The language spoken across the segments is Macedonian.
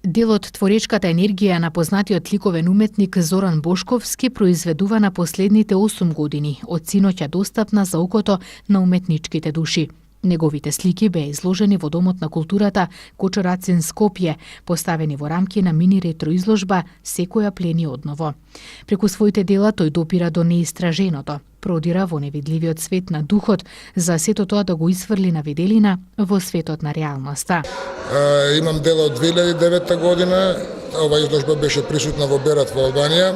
Дел од творечката енергија на познатиот ликовен уметник Зоран Бошковски произведува на последните 8 години, од синоќа достапна за окото на уметничките души. Неговите слики беа изложени во Домот на културата Кочорацин Скопје, поставени во рамки на мини ретро изложба Секоја плени одново. Преку своите дела тој допира до неистраженото, продира во невидливиот свет на духот, за сето тоа да го исфрли на виделина во светот на реалноста. Имам дела од 2009 година, ова изложба беше присутна во Берат во Албанија,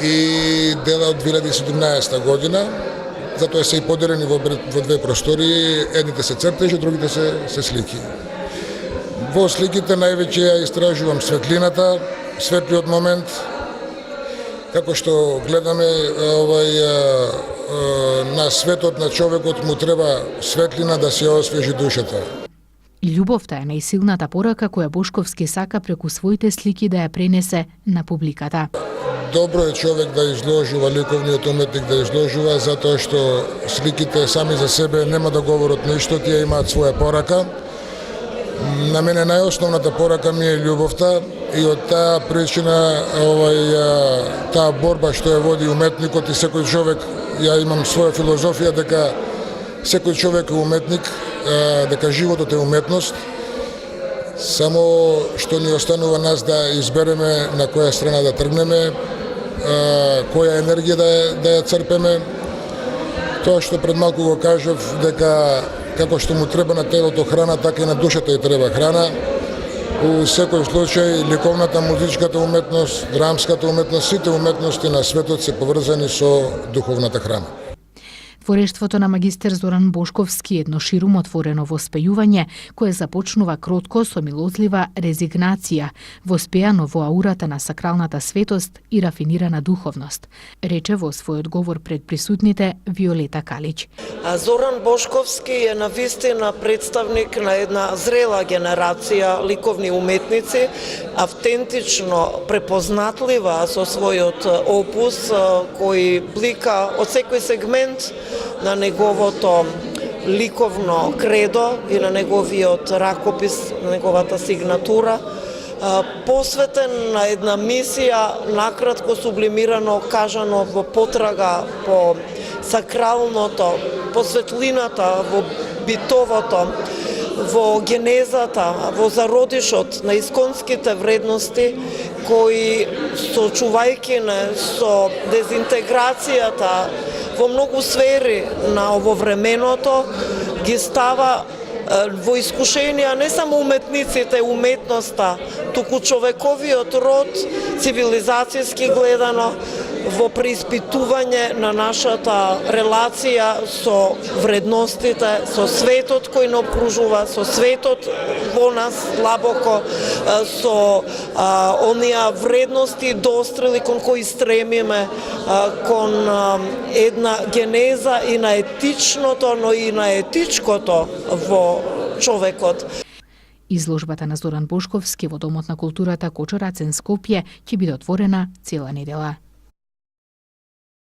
и дела од 2017 година, затоа се и поделени во две простории, едните се цртежи, другите се слики. Во сликите највеќе ја истражувам светлината, светлиот момент, како што гледаме на светот на човекот му треба светлина да се освежи душата. Љубовта е најсилната порака која Бошковски сака преку своите слики да ја пренесе на публиката. Добро е човек да изложува, ликовниот уметник да изложува, затоа што сликите сами за себе нема да говорат ништо, тие имаат своја порака. На мене најосновната порака ми е љубовта и од таа причина таа борба што ја води уметникот и секој човек, ја имам своја филозофија дека секој човек е уметник, дека животот е уметност. Само што ни останува нас да избереме на која страна да тргнеме, која енергија да ја црпеме. Тоа што пред малку го кажав, дека како што му треба на телото храна, така и на душата ја треба храна. У секој случај, ликовната, музичката уметност, драмската уметност, сите уметности на светот се поврзани со духовната храна. Творештвото на магистер Зоран Бошковски е едно широмо отворено воспејување, кое започнува кротко со милозлива резигнација, воспеано во аурата на сакралната светост и рафинирана духовност, рече во својот говор пред присутните Виолета Калич. Зоран Бошковски е навистина представник на една зрела генерација ликовни уметници, автентично препознатлива со својот опус, кој блика од секој сегмент на неговото ликовно кредо и на неговиот ракопис, на неговата сигнатура, посветен на една мисија, накратко сублимирано кажано во потрага по сакралното, по светлината, во битовото, во генезата, во зародишот на исконските вредности, кои сочувајќи не со дезинтеграцијата во многу сфери на ововременото, ги става во искушенија не само уметниците, уметноста, туку човековиот род, цивилизацијски гледано, во преиспитување на нашата релација со вредностите, со светот кој не обкружува, со светот во нас длабоко, со оние вредности дострели кон кои стремиме, кон една генеза и на етичното, но и на етичкото во човекот. Изложбата на Зоран Бошковски во Домот на културата Кочорацин Скопје ќе биде отворена цела недела.